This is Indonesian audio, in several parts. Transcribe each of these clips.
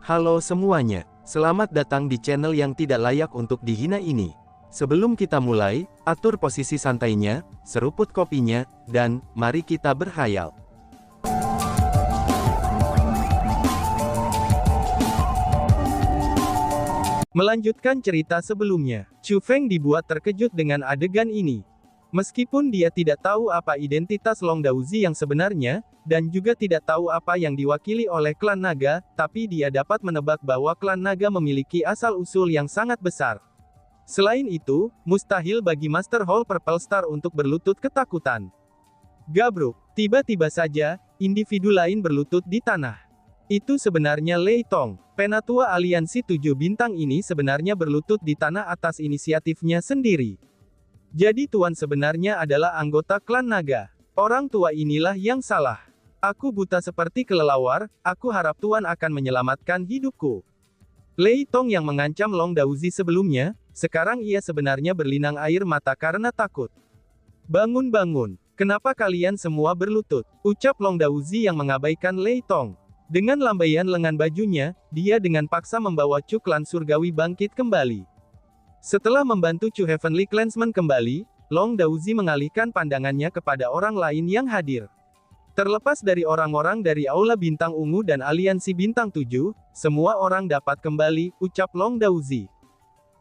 Halo semuanya, selamat datang di channel yang tidak layak untuk dihina ini. Sebelum kita mulai, atur posisi santainya, seruput kopinya, dan mari kita berhayal. Melanjutkan cerita sebelumnya, Chu Feng dibuat terkejut dengan adegan ini. Meskipun dia tidak tahu apa identitas Long Daozi yang sebenarnya, dan juga tidak tahu apa yang diwakili oleh klan naga, tapi dia dapat menebak bahwa klan naga memiliki asal-usul yang sangat besar. Selain itu, mustahil bagi Master Hall Purple Star untuk berlutut ketakutan. Gabruk, tiba-tiba saja, individu lain berlutut di tanah. Itu sebenarnya Lei Tong, penatua aliansi 7 bintang ini sebenarnya berlutut di tanah atas inisiatifnya sendiri. Jadi Tuan sebenarnya adalah anggota klan naga. Orang tua inilah yang salah. Aku buta seperti kelelawar, aku harap Tuan akan menyelamatkan hidupku. Lei Tong yang mengancam Long Daozi sebelumnya, sekarang ia sebenarnya berlinang air mata karena takut. Bangun-bangun, kenapa kalian semua berlutut? Ucap Long Daozi yang mengabaikan Lei Tong. Dengan lambaian lengan bajunya, dia dengan paksa membawa Chu klan surgawi bangkit kembali. Setelah membantu Chu Heavenly Clansman kembali, Long Daozi mengalihkan pandangannya kepada orang lain yang hadir. Terlepas dari orang-orang dari Aula Bintang Ungu dan Aliansi Bintang 7, semua orang dapat kembali, ucap Long Daozi.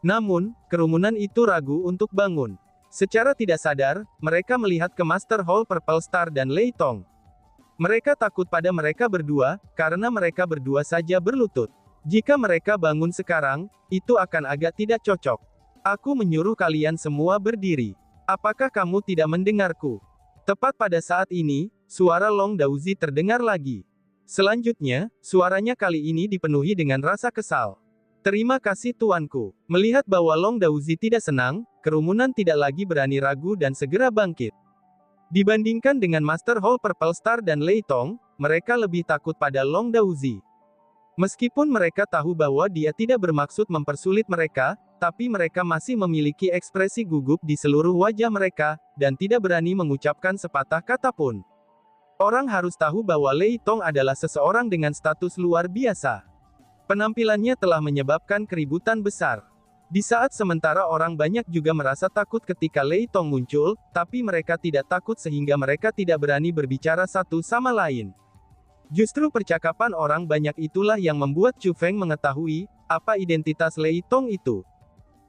Namun, kerumunan itu ragu untuk bangun. Secara tidak sadar, mereka melihat ke Master Hall Purple Star dan Lei Tong. Mereka takut pada mereka berdua, karena mereka berdua saja berlutut. Jika mereka bangun sekarang, itu akan agak tidak cocok. Aku menyuruh kalian semua berdiri. Apakah kamu tidak mendengarku? Tepat pada saat ini, suara Long Daozi terdengar lagi. Selanjutnya, suaranya kali ini dipenuhi dengan rasa kesal. Terima kasih tuanku. Melihat bahwa Long Daozi tidak senang, kerumunan tidak lagi berani ragu dan segera bangkit. Dibandingkan dengan Master Hall Purple Star dan Lei Tong, mereka lebih takut pada Long Daozi. Meskipun mereka tahu bahwa dia tidak bermaksud mempersulit mereka, tapi mereka masih memiliki ekspresi gugup di seluruh wajah mereka, dan tidak berani mengucapkan sepatah kata pun. Orang harus tahu bahwa Lei Tong adalah seseorang dengan status luar biasa. Penampilannya telah menyebabkan keributan besar. Di saat sementara orang banyak juga merasa takut ketika Lei Tong muncul, tapi mereka tidak takut sehingga mereka tidak berani berbicara satu sama lain. Justru percakapan orang banyak itulah yang membuat Chu Feng mengetahui apa identitas Lei Tong itu.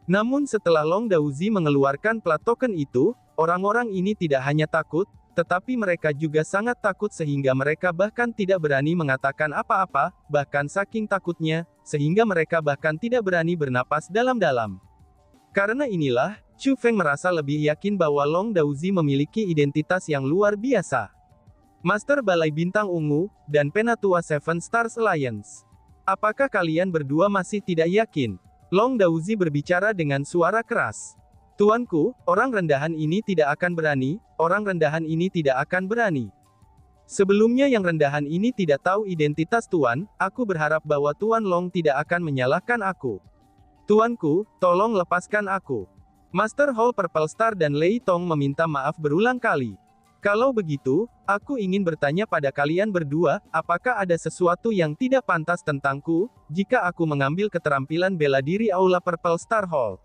Namun setelah Long Daozi mengeluarkan plat token itu, orang-orang ini tidak hanya takut, tetapi mereka juga sangat takut sehingga mereka bahkan tidak berani mengatakan apa-apa, bahkan saking takutnya, sehingga mereka bahkan tidak berani bernapas dalam-dalam. Karena inilah, Chu Feng merasa lebih yakin bahwa Long Daozi memiliki identitas yang luar biasa. Master Balai Bintang Ungu, dan Penatua Seven Stars Alliance. Apakah kalian berdua masih tidak yakin? Long Daozi berbicara dengan suara keras. Tuanku, orang rendahan ini tidak akan berani, orang rendahan ini tidak akan berani. Sebelumnya yang rendahan ini tidak tahu identitas Tuan, aku berharap bahwa Tuan Long tidak akan menyalahkan aku. Tuanku, tolong lepaskan aku. Master Hall Purple Star dan Lei Tong meminta maaf berulang kali. Kalau begitu, aku ingin bertanya pada kalian berdua, apakah ada sesuatu yang tidak pantas tentangku, jika aku mengambil keterampilan bela diri Aula Purple Star Hall?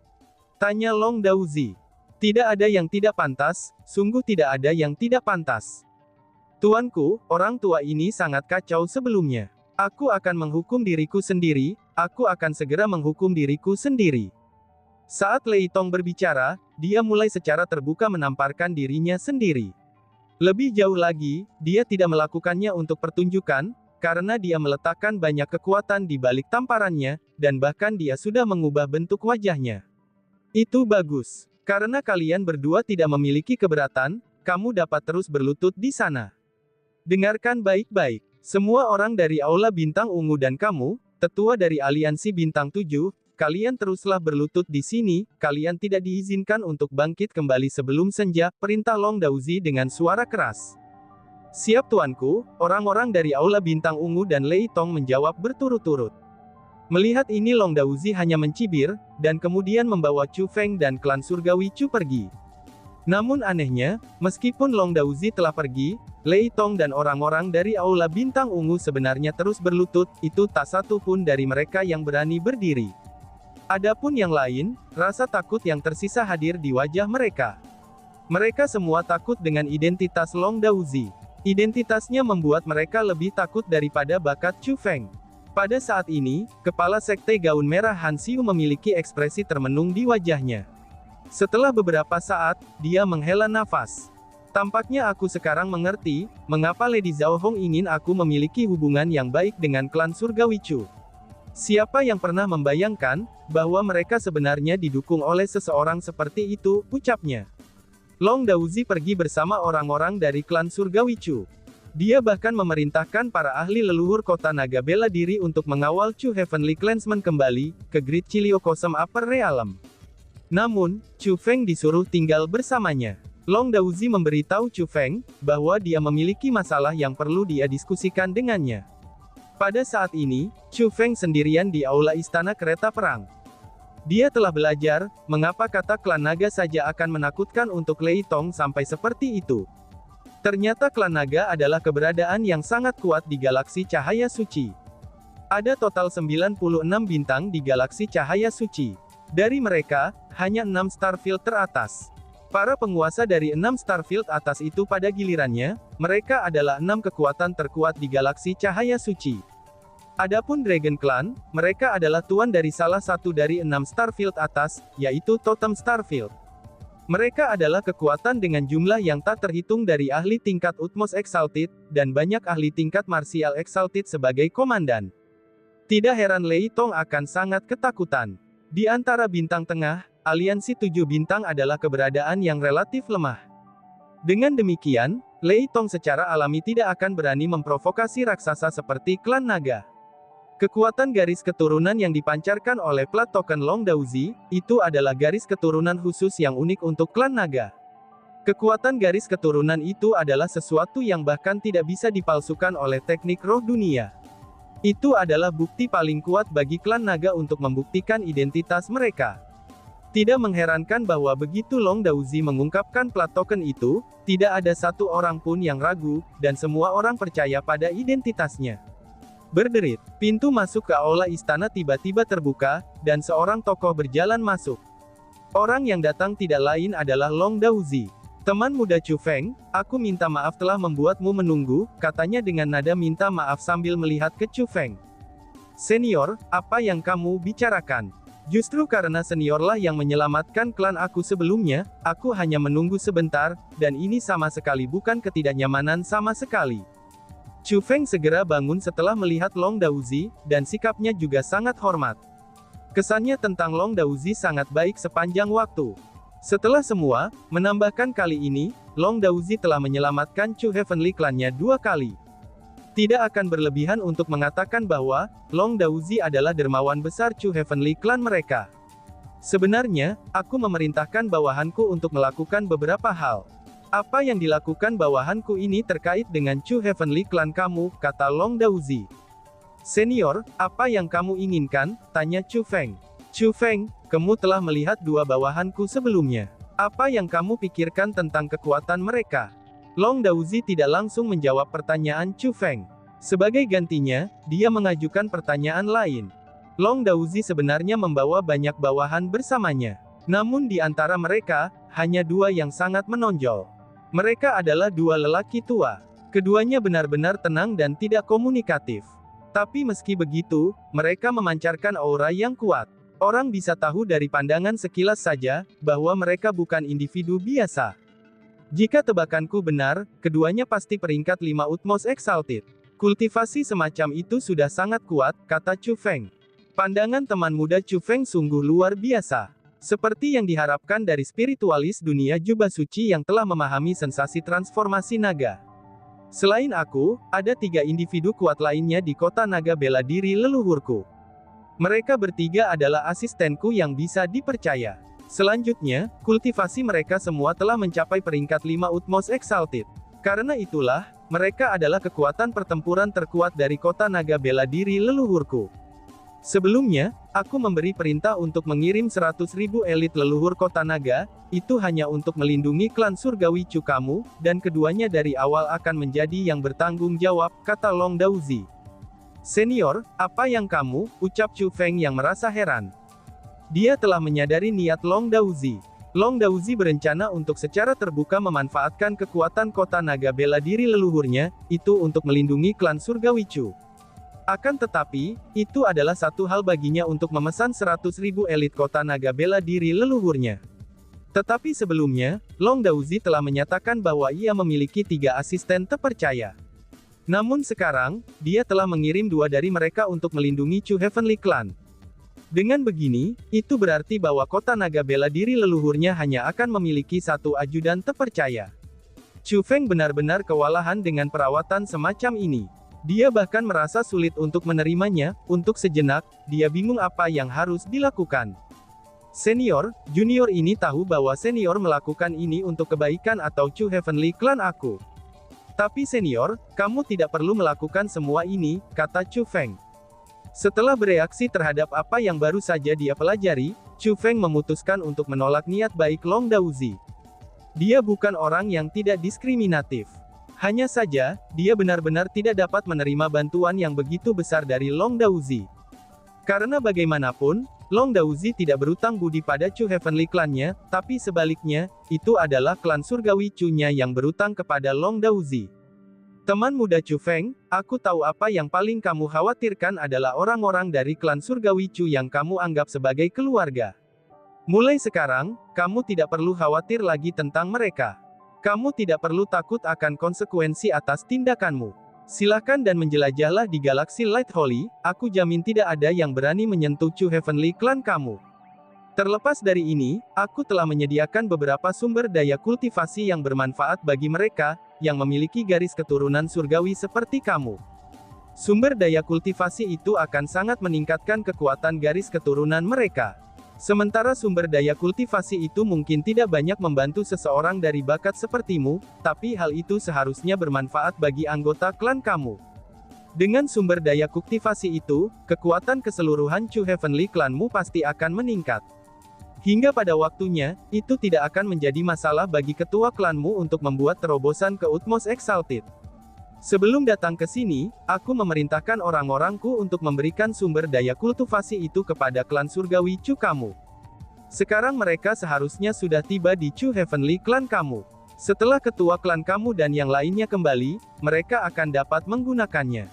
Tanya Long Daozi. Tidak ada yang tidak pantas, sungguh tidak ada yang tidak pantas. Tuanku, orang tua ini sangat kacau sebelumnya. Aku akan menghukum diriku sendiri, aku akan segera menghukum diriku sendiri. Saat Lei Tong berbicara, dia mulai secara terbuka menamparkan dirinya sendiri. Lebih jauh lagi, dia tidak melakukannya untuk pertunjukan, karena dia meletakkan banyak kekuatan di balik tamparannya, dan bahkan dia sudah mengubah bentuk wajahnya. Itu bagus. Karena kalian berdua tidak memiliki keberatan, kamu dapat terus berlutut di sana. Dengarkan baik-baik. Semua orang dari Aula Bintang Ungu dan kamu, tetua dari Aliansi Bintang 7, kalian teruslah berlutut di sini, kalian tidak diizinkan untuk bangkit kembali sebelum senja, perintah Long Daozi dengan suara keras. Siap tuanku, orang-orang dari Aula Bintang Ungu dan Lei Tong menjawab berturut-turut. Melihat ini Long Daozi hanya mencibir, dan kemudian membawa Chu Feng dan klan surgawi Chu pergi. Namun anehnya, meskipun Long Daozi telah pergi, Lei Tong dan orang-orang dari Aula Bintang Ungu sebenarnya terus berlutut, itu tak satu pun dari mereka yang berani berdiri. Adapun yang lain, rasa takut yang tersisa hadir di wajah mereka. Mereka semua takut dengan identitas Long Daozi. Identitasnya membuat mereka lebih takut daripada bakat Chu Feng. Pada saat ini, kepala sekte gaun merah Han Xiu memiliki ekspresi termenung di wajahnya. Setelah beberapa saat, dia menghela nafas. Tampaknya aku sekarang mengerti, mengapa Lady Zhao Hong ingin aku memiliki hubungan yang baik dengan klan Surgawi Chu. Siapa yang pernah membayangkan, bahwa mereka sebenarnya didukung oleh seseorang seperti itu, ucapnya. Long Daozi pergi bersama orang-orang dari klan Surgawi Chu. Dia bahkan memerintahkan para ahli leluhur kota naga bela diri untuk mengawal Chu Heavenly Clansmen kembali, ke Great Chilio Cosm Upper Realm. Namun, Chu Feng disuruh tinggal bersamanya. Long Daozi memberitahu Chu Feng, bahwa dia memiliki masalah yang perlu dia diskusikan dengannya. Pada saat ini, Chu Feng sendirian di aula istana kereta perang. Dia telah belajar, mengapa kata klan naga saja akan menakutkan untuk Lei Tong sampai seperti itu. Ternyata klan naga adalah keberadaan yang sangat kuat di galaksi cahaya suci. Ada total 96 bintang di galaksi cahaya suci. Dari mereka, hanya 6 starfield teratas. Para penguasa dari 6 starfield atas itu pada gilirannya, mereka adalah 6 kekuatan terkuat di galaksi cahaya suci. Adapun Dragon Clan, mereka adalah tuan dari salah satu dari 6 starfield atas, yaitu Totem Starfield. Mereka adalah kekuatan dengan jumlah yang tak terhitung dari ahli tingkat Utmost Exalted, dan banyak ahli tingkat Martial Exalted sebagai komandan. Tidak heran Lei Tong akan sangat ketakutan. Di antara bintang tengah, aliansi 7 bintang adalah keberadaan yang relatif lemah. Dengan demikian, Lei Tong secara alami tidak akan berani memprovokasi raksasa seperti klan naga. Kekuatan garis keturunan yang dipancarkan oleh plat token Long Daozi, itu adalah garis keturunan khusus yang unik untuk klan naga. Kekuatan garis keturunan itu adalah sesuatu yang bahkan tidak bisa dipalsukan oleh teknik roh dunia. Itu adalah bukti paling kuat bagi klan naga untuk membuktikan identitas mereka. Tidak mengherankan bahwa begitu Long Daozi mengungkapkan plat token itu, tidak ada satu orang pun yang ragu, dan semua orang percaya pada identitasnya. Berderit, pintu masuk ke aula istana tiba-tiba terbuka, dan seorang tokoh berjalan masuk. Orang yang datang tidak lain adalah Long Daozi. Teman muda Chu Feng, aku minta maaf telah membuatmu menunggu, katanya dengan nada minta maaf sambil melihat ke Chu Feng. Senior, apa yang kamu bicarakan? Justru karena seniorlah yang menyelamatkan klan aku sebelumnya, aku hanya menunggu sebentar, dan ini sama sekali bukan ketidaknyamanan sama sekali. Chu Feng segera bangun setelah melihat Long Daozi, dan sikapnya juga sangat hormat. Kesannya tentang Long Daozi sangat baik sepanjang waktu. Setelah semua, menambahkan kali ini, Long Daozi telah menyelamatkan Chu Heavenly Clan-nya 2 kali. Tidak akan berlebihan untuk mengatakan bahwa, Long Daozi adalah dermawan besar Chu Heavenly Clan mereka. Sebenarnya, aku memerintahkan bawahanku untuk melakukan beberapa hal. Apa yang dilakukan bawahanku ini terkait dengan Chu Heavenly Clan kamu, kata Long Daozi. Senior, apa yang kamu inginkan, tanya Chu Feng. Chu Feng, kamu telah melihat 2 bawahanku sebelumnya. Apa yang kamu pikirkan tentang kekuatan mereka? Long Daozi tidak langsung menjawab pertanyaan Chu Feng. Sebagai gantinya, dia mengajukan pertanyaan lain. Long Daozi sebenarnya membawa banyak bawahan bersamanya. Namun di antara mereka, hanya 2 yang sangat menonjol. Mereka adalah 2 lelaki tua. Keduanya benar-benar tenang dan tidak komunikatif. Tapi meski begitu, mereka memancarkan aura yang kuat. Orang bisa tahu dari pandangan sekilas saja, bahwa mereka bukan individu biasa. Jika tebakanku benar, keduanya pasti peringkat 5 Utmost Exalted. Kultivasi semacam itu sudah sangat kuat, kata Chu Feng. Pandangan teman muda Chu Feng sungguh luar biasa. Seperti yang diharapkan dari spiritualis dunia jubah suci yang telah memahami sensasi transformasi naga. Selain aku, ada 3 individu kuat lainnya di kota naga bela diri leluhurku. Mereka bertiga adalah asistenku yang bisa dipercaya. Selanjutnya, kultivasi mereka semua telah mencapai peringkat 5 Utmost Exalted. Karena itulah, mereka adalah kekuatan pertempuran terkuat dari kota naga bela diri leluhurku. Sebelumnya, aku memberi perintah untuk mengirim 100.000 elit leluhur kota naga, itu hanya untuk melindungi klan surgawi Chu kamu, dan keduanya dari awal akan menjadi yang bertanggung jawab, kata Long Daozi. Senior, apa yang kamu, ucap Chu Feng yang merasa heran. Dia telah menyadari niat Long Daozi. Long Daozi berencana untuk secara terbuka memanfaatkan kekuatan kota naga bela diri leluhurnya, itu untuk melindungi klan surgawi Chu. Akan tetapi, itu adalah satu hal baginya untuk memesan 100.000 elit kota naga bela diri leluhurnya. Tetapi sebelumnya, Long Daozi telah menyatakan bahwa ia memiliki 3 asisten terpercaya. Namun sekarang, dia telah mengirim 2 dari mereka untuk melindungi Chu Heavenly Clan. Dengan begini, itu berarti bahwa kota naga bela diri leluhurnya hanya akan memiliki 1 ajudan terpercaya. Chu Feng benar-benar kewalahan dengan perawatan semacam ini. Dia bahkan merasa sulit untuk menerimanya, untuk sejenak, dia bingung apa yang harus dilakukan. Senior, junior ini tahu bahwa senior melakukan ini untuk kebaikan atau Chu Heavenly Clan aku. Tapi senior, kamu tidak perlu melakukan semua ini, kata Chu Feng. Setelah bereaksi terhadap apa yang baru saja dia pelajari, Chu Feng memutuskan untuk menolak niat baik Long Daozi. Dia bukan orang yang tidak diskriminatif. Hanya saja, dia benar-benar tidak dapat menerima bantuan yang begitu besar dari Long Daozi. Karena bagaimanapun, Long Daozi tidak berutang budi pada Chu Heavenly Clan-nya, tapi sebaliknya, itu adalah klan surgawi Chu-nya yang berutang kepada Long Daozi. Teman muda Chu Feng, aku tahu apa yang paling kamu khawatirkan adalah orang-orang dari klan surgawi Chu yang kamu anggap sebagai keluarga. Mulai sekarang, kamu tidak perlu khawatir lagi tentang mereka. Kamu tidak perlu takut akan konsekuensi atas tindakanmu. Silakan dan menjelajahlah di galaksi Light Holy, aku jamin tidak ada yang berani menyentuh Chu Heavenly Clan kamu. Terlepas dari ini, aku telah menyediakan beberapa sumber daya kultivasi yang bermanfaat bagi mereka, yang memiliki garis keturunan surgawi seperti kamu. Sumber daya kultivasi itu akan sangat meningkatkan kekuatan garis keturunan mereka. Sementara sumber daya kultivasi itu mungkin tidak banyak membantu seseorang dari bakat sepertimu, tapi hal itu seharusnya bermanfaat bagi anggota klan kamu. Dengan sumber daya kultivasi itu, kekuatan keseluruhan Chu Heavenly Clanmu pasti akan meningkat. Hingga pada waktunya, itu tidak akan menjadi masalah bagi ketua klanmu untuk membuat terobosan ke Utmost Exalted. Sebelum datang ke sini, aku memerintahkan orang-orangku untuk memberikan sumber daya kultivasi itu kepada klan surgawi Chu kamu. Sekarang mereka seharusnya sudah tiba di Chu Heavenly Clan kamu. Setelah ketua klan kamu dan yang lainnya kembali, mereka akan dapat menggunakannya.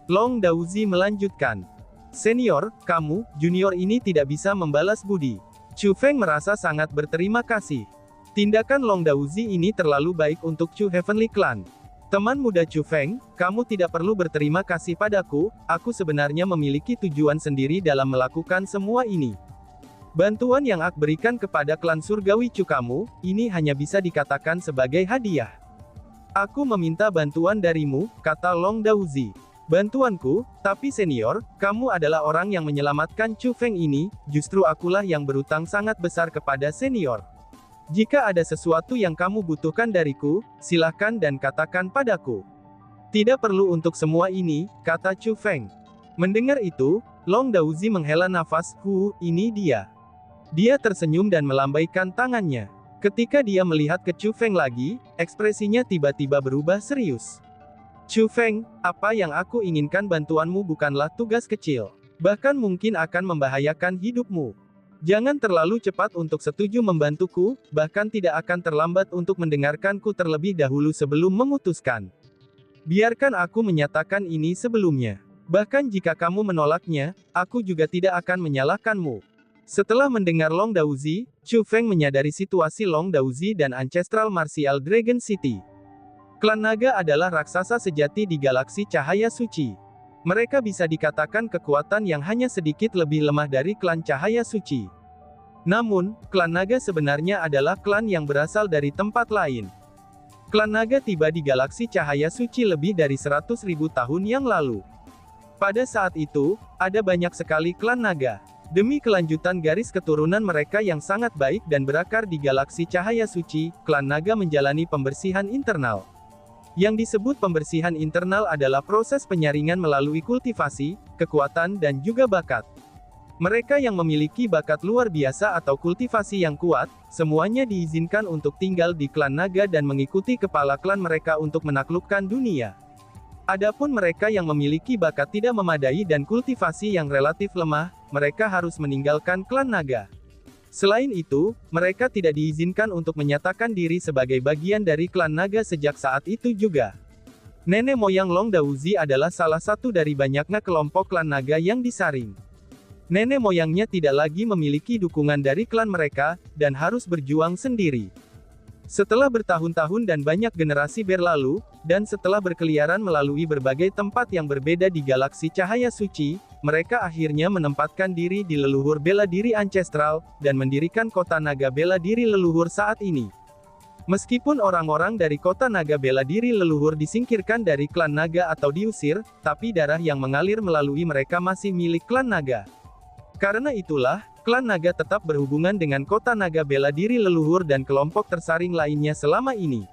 Long Daozi melanjutkan. Senior, kamu, junior ini tidak bisa membalas budi. Chu Feng merasa sangat berterima kasih. Tindakan Long Daozi ini terlalu baik untuk Chu Heavenly Clan. Teman muda Chu Feng, kamu tidak perlu berterima kasih padaku, aku sebenarnya memiliki tujuan sendiri dalam melakukan semua ini. Bantuan yang aku berikan kepada klan surgawi Chu kamu, ini hanya bisa dikatakan sebagai hadiah. Aku meminta bantuan darimu, kata Long Daozi. Bantuanku, tapi senior, kamu adalah orang yang menyelamatkan Chu Feng ini, justru akulah yang berutang sangat besar kepada senior. Jika ada sesuatu yang kamu butuhkan dariku, silahkan dan katakan padaku. Tidak perlu untuk semua ini, kata Chu Feng. Mendengar itu, Long Daozi menghela nafas, ini dia. Dia tersenyum dan melambaikan tangannya. Ketika dia melihat ke Chu Feng lagi, ekspresinya tiba-tiba berubah serius. Chu Feng, apa yang aku inginkan bantuanmu bukanlah tugas kecil. Bahkan mungkin akan membahayakan hidupmu. Jangan terlalu cepat untuk setuju membantuku, bahkan tidak akan terlambat untuk mendengarkanku terlebih dahulu sebelum memutuskan. Biarkan aku menyatakan ini sebelumnya. Bahkan jika kamu menolaknya, aku juga tidak akan menyalahkanmu. Setelah mendengar Long Daozi, Chu Feng menyadari situasi Long Daozi dan Ancestral Martial Dragon City. Klan naga adalah raksasa sejati di galaksi cahaya suci. Mereka bisa dikatakan kekuatan yang hanya sedikit lebih lemah dari klan cahaya suci. Namun, klan naga sebenarnya adalah klan yang berasal dari tempat lain. Klan naga tiba di galaksi cahaya suci lebih dari 100.000 tahun yang lalu. Pada saat itu, ada banyak sekali klan naga. Demi kelanjutan garis keturunan mereka yang sangat baik dan berakar di galaksi cahaya suci, klan naga menjalani pembersihan internal. Yang disebut pembersihan internal adalah proses penyaringan melalui kultivasi, kekuatan dan juga bakat. Mereka yang memiliki bakat luar biasa atau kultivasi yang kuat, semuanya diizinkan untuk tinggal di klan naga dan mengikuti kepala klan mereka untuk menaklukkan dunia. Adapun mereka yang memiliki bakat tidak memadai dan kultivasi yang relatif lemah, mereka harus meninggalkan klan naga. Selain itu, mereka tidak diizinkan untuk menyatakan diri sebagai bagian dari klan naga sejak saat itu juga. Nenek moyang Long Daozi adalah salah satu dari banyaknya kelompok klan naga yang disaring. Nenek moyangnya tidak lagi memiliki dukungan dari klan mereka, dan harus berjuang sendiri. Setelah bertahun-tahun dan banyak generasi berlalu, dan setelah berkeliaran melalui berbagai tempat yang berbeda di galaksi cahaya suci, mereka akhirnya menempatkan diri di leluhur bela diri ancestral, dan mendirikan kota naga bela diri leluhur saat ini. Meskipun orang-orang dari kota naga bela diri leluhur disingkirkan dari klan naga atau diusir, tapi darah yang mengalir melalui mereka masih milik klan naga. Karena itulah, klan naga tetap berhubungan dengan kota naga bela diri leluhur dan kelompok tersaring lainnya selama ini.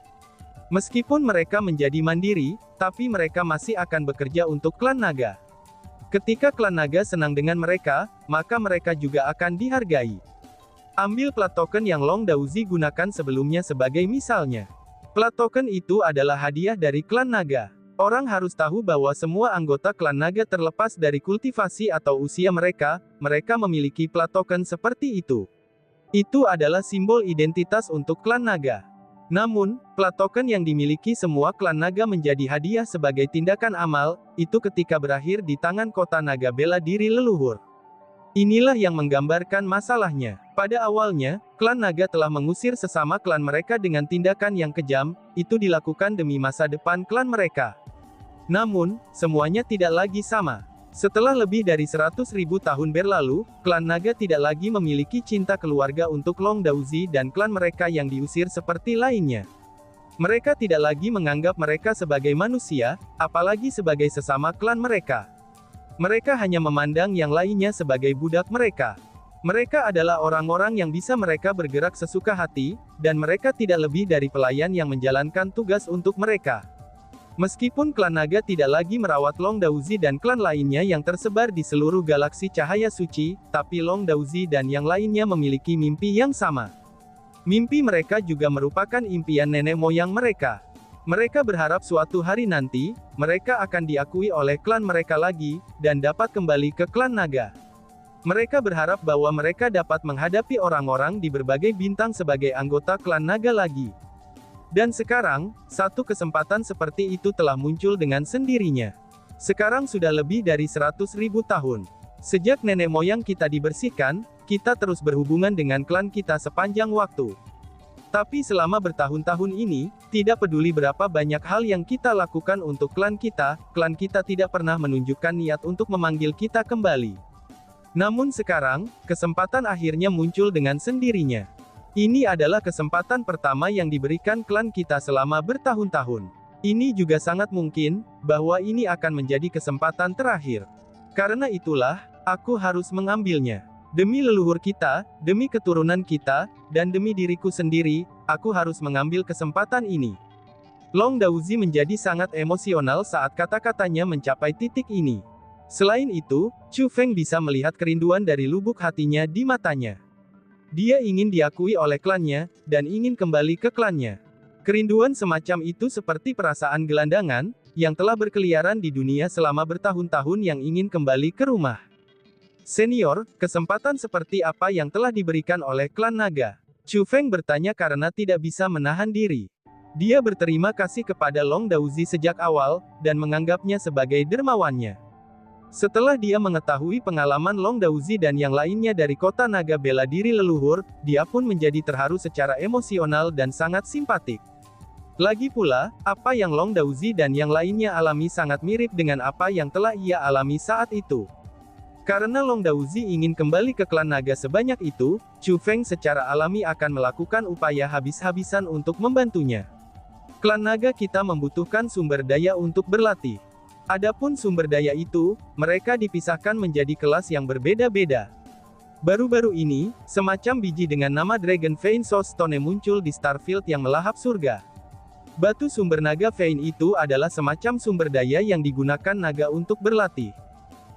Meskipun mereka menjadi mandiri, tapi mereka masih akan bekerja untuk klan naga. Ketika klan naga senang dengan mereka, maka mereka juga akan dihargai. Ambil plat token yang Long Daozi gunakan sebelumnya sebagai misalnya. Plat token itu adalah hadiah dari klan naga. Orang harus tahu bahwa semua anggota klan naga terlepas dari kultivasi atau usia mereka, mereka memiliki plat token seperti itu. Itu adalah simbol identitas untuk klan naga. Namun, plat token yang dimiliki semua klan naga menjadi hadiah sebagai tindakan amal, itu ketika berakhir di tangan kota naga bela diri leluhur. Inilah yang menggambarkan masalahnya. Pada awalnya, klan naga telah mengusir sesama klan mereka dengan tindakan yang kejam, itu dilakukan demi masa depan klan mereka. Namun, semuanya tidak lagi sama. Setelah lebih dari 100.000 tahun berlalu, klan naga tidak lagi memiliki cinta keluarga untuk Long Daozi dan klan mereka yang diusir seperti lainnya. Mereka tidak lagi menganggap mereka sebagai manusia, apalagi sebagai sesama klan mereka. Mereka hanya memandang yang lainnya sebagai budak mereka. Mereka adalah orang-orang yang bisa mereka bergerak sesuka hati, dan mereka tidak lebih dari pelayan yang menjalankan tugas untuk mereka. Meskipun klan naga tidak lagi merawat Long Daozi dan klan lainnya yang tersebar di seluruh galaksi cahaya suci, tapi Long Daozi dan yang lainnya memiliki mimpi yang sama. Mimpi mereka juga merupakan impian nenek moyang mereka. Mereka berharap suatu hari nanti, mereka akan diakui oleh klan mereka lagi, dan dapat kembali ke klan naga. Mereka berharap bahwa mereka dapat menghadapi orang-orang di berbagai bintang sebagai anggota klan naga lagi. Dan sekarang, satu kesempatan seperti itu telah muncul dengan sendirinya. Sekarang sudah lebih dari 100.000 tahun. Sejak nenek moyang kita dibersihkan, kita terus berhubungan dengan klan kita sepanjang waktu. Tapi selama bertahun-tahun ini, tidak peduli berapa banyak hal yang kita lakukan untuk klan kita tidak pernah menunjukkan niat untuk memanggil kita kembali. Namun sekarang, kesempatan akhirnya muncul dengan sendirinya. Ini adalah kesempatan pertama yang diberikan klan kita selama bertahun-tahun. Ini juga sangat mungkin, bahwa ini akan menjadi kesempatan terakhir. Karena itulah, aku harus mengambilnya. Demi leluhur kita, demi keturunan kita, dan demi diriku sendiri, aku harus mengambil kesempatan ini. Long Daozi menjadi sangat emosional saat kata-katanya mencapai titik ini. Selain itu, Chu Feng bisa melihat kerinduan dari lubuk hatinya di matanya. Dia ingin diakui oleh klannya, dan ingin kembali ke klannya. Kerinduan semacam itu seperti perasaan gelandangan, yang telah berkeliaran di dunia selama bertahun-tahun yang ingin kembali ke rumah. Senior, kesempatan seperti apa yang telah diberikan oleh klan naga? Chu Feng bertanya karena tidak bisa menahan diri. Dia berterima kasih kepada Long Daozi sejak awal, dan menganggapnya sebagai dermawannya. Setelah dia mengetahui pengalaman Long Daozi dan yang lainnya dari kota naga bela diri leluhur, dia pun menjadi terharu secara emosional dan sangat simpatik. Lagi pula, apa yang Long Daozi dan yang lainnya alami sangat mirip dengan apa yang telah ia alami saat itu. Karena Long Daozi ingin kembali ke klan naga sebanyak itu, Chu Feng secara alami akan melakukan upaya habis-habisan untuk membantunya. Klan naga kita membutuhkan sumber daya untuk berlatih. Adapun sumber daya itu, mereka dipisahkan menjadi kelas yang berbeda-beda. Baru-baru ini, semacam biji dengan nama Dragon Vein Soul Stone muncul di Starfield yang melahap surga. Batu sumber naga Vein itu adalah semacam sumber daya yang digunakan naga untuk berlatih.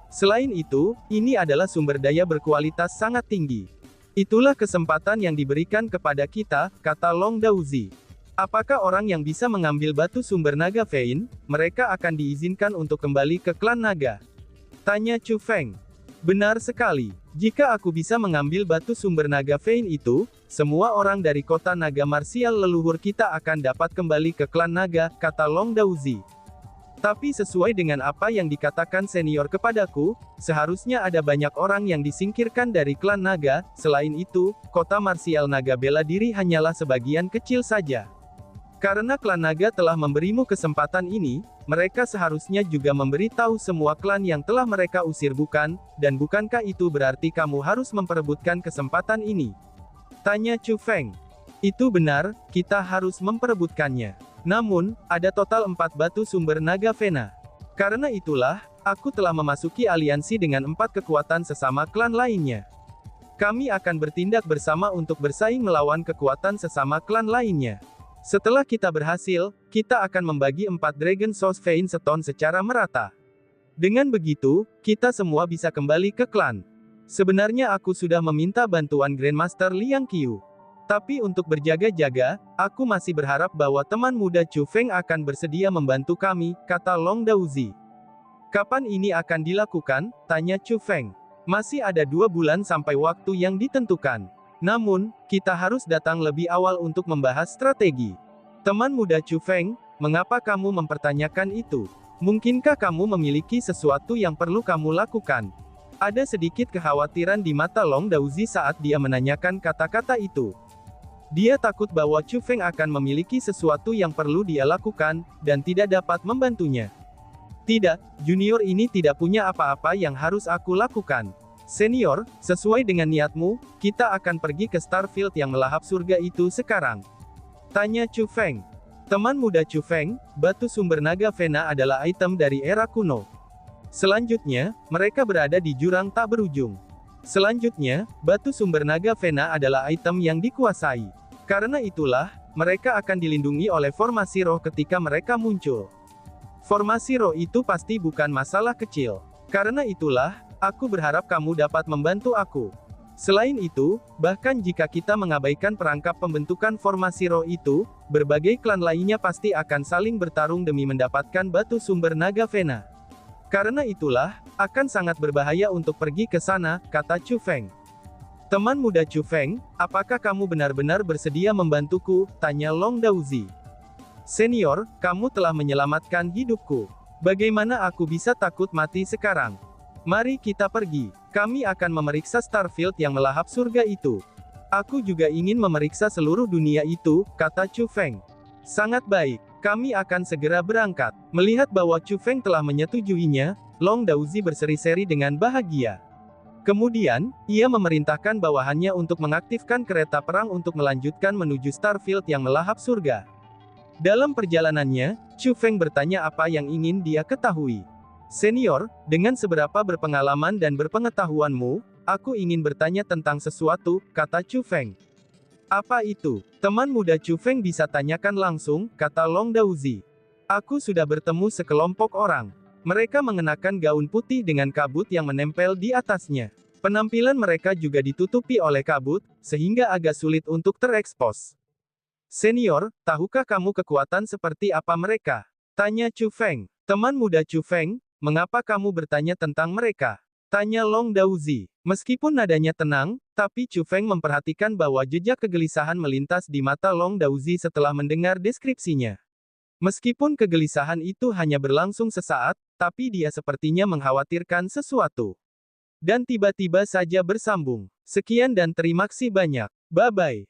Selain itu, ini adalah sumber daya berkualitas sangat tinggi. Itulah kesempatan yang diberikan kepada kita, kata Long Daozi. Apakah orang yang bisa mengambil batu sumber naga Vein, mereka akan diizinkan untuk kembali ke klan naga? Tanya Chu Feng. Benar sekali. Jika aku bisa mengambil batu sumber naga Vein itu, semua orang dari kota naga marsial leluhur kita akan dapat kembali ke klan naga, kata Long Daozi. Tapi sesuai dengan apa yang dikatakan senior kepadaku, seharusnya ada banyak orang yang disingkirkan dari klan naga. Selain itu, kota marsial naga bela diri hanyalah sebagian kecil saja. Karena klan naga telah memberimu kesempatan ini, mereka seharusnya juga memberitahu semua klan yang telah mereka usir, bukan? Dan bukankah itu berarti kamu harus memperebutkan kesempatan ini? Tanya Chu Feng. Itu benar, kita harus memperebutkannya. Namun, ada total 4 batu sumber naga Vena. Karena itulah, aku telah memasuki aliansi dengan 4 kekuatan sesama klan lainnya. Kami akan bertindak bersama untuk bersaing melawan kekuatan sesama klan lainnya. Setelah kita berhasil, kita akan membagi 4 Dragon Source Vein Stone secara merata. Dengan begitu, kita semua bisa kembali ke klan. Sebenarnya aku sudah meminta bantuan Grandmaster Liang Qiu. Tapi untuk berjaga-jaga, aku masih berharap bahwa teman muda Chu Feng akan bersedia membantu kami, kata Long Daozi. Kapan ini akan dilakukan? Tanya Chu Feng. Masih ada 2 bulan sampai waktu yang ditentukan. Namun, kita harus datang lebih awal untuk membahas strategi. Teman muda Chu Feng, mengapa kamu mempertanyakan itu? Mungkinkah kamu memiliki sesuatu yang perlu kamu lakukan? Ada sedikit kekhawatiran di mata Long Daozi saat dia menanyakan kata-kata itu. Dia takut bahwa Chu Feng akan memiliki sesuatu yang perlu dia lakukan, dan tidak dapat membantunya. Tidak, junior ini tidak punya apa-apa yang harus aku lakukan. Senior, sesuai dengan niatmu, kita akan pergi ke Starfield yang melahap surga itu sekarang. Tanya Chu Feng. Teman muda Chu Feng, batu sumber naga Vena adalah item dari era kuno. Selanjutnya, mereka berada di jurang tak berujung. Selanjutnya, batu sumber naga Vena adalah item yang dikuasai. Karena itulah, mereka akan dilindungi oleh formasi roh ketika mereka muncul. Formasi roh itu pasti bukan masalah kecil. Karena itulah, aku berharap kamu dapat membantu aku. Selain itu, bahkan jika kita mengabaikan perangkap pembentukan formasi roh itu, berbagai klan lainnya pasti akan saling bertarung demi mendapatkan batu sumber naga Vena. Karena itulah, akan sangat berbahaya untuk pergi ke sana, kata Chu Feng. Teman muda Chu Feng, apakah kamu benar-benar bersedia membantuku? Tanya Long Daozi. Senior, kamu telah menyelamatkan hidupku. Bagaimana aku bisa takut mati sekarang? Mari kita pergi. Kami akan memeriksa Starfield yang melahap surga itu. Aku juga ingin memeriksa seluruh dunia itu, kata Chu Feng. Sangat baik. Kami akan segera berangkat. Melihat bahwa Chu Feng telah menyetujuinya, Long Daozi berseri-seri dengan bahagia. Kemudian, ia memerintahkan bawahannya untuk mengaktifkan kereta perang untuk melanjutkan menuju Starfield yang melahap surga. Dalam perjalanannya, Chu Feng bertanya apa yang ingin dia ketahui. Senior, dengan seberapa berpengalaman dan berpengetahuanmu, aku ingin bertanya tentang sesuatu, kata Chu Feng. Apa itu? Teman muda Chu Feng bisa tanyakan langsung, kata Long Daozi. Aku sudah bertemu sekelompok orang. Mereka mengenakan gaun putih dengan kabut yang menempel di atasnya. Penampilan mereka juga ditutupi oleh kabut, sehingga agak sulit untuk terekspos. Senior, tahukah kamu kekuatan seperti apa mereka? Tanya Chu Feng. Teman muda Chu Feng, mengapa kamu bertanya tentang mereka? Tanya Long Daozi. Meskipun nadanya tenang, tapi Chu Feng memperhatikan bahwa jejak kegelisahan melintas di mata Long Daozi setelah mendengar deskripsinya. Meskipun kegelisahan itu hanya berlangsung sesaat, tapi dia sepertinya mengkhawatirkan sesuatu. Dan tiba-tiba saja bersambung. Sekian dan terima kasih banyak. Bye-bye.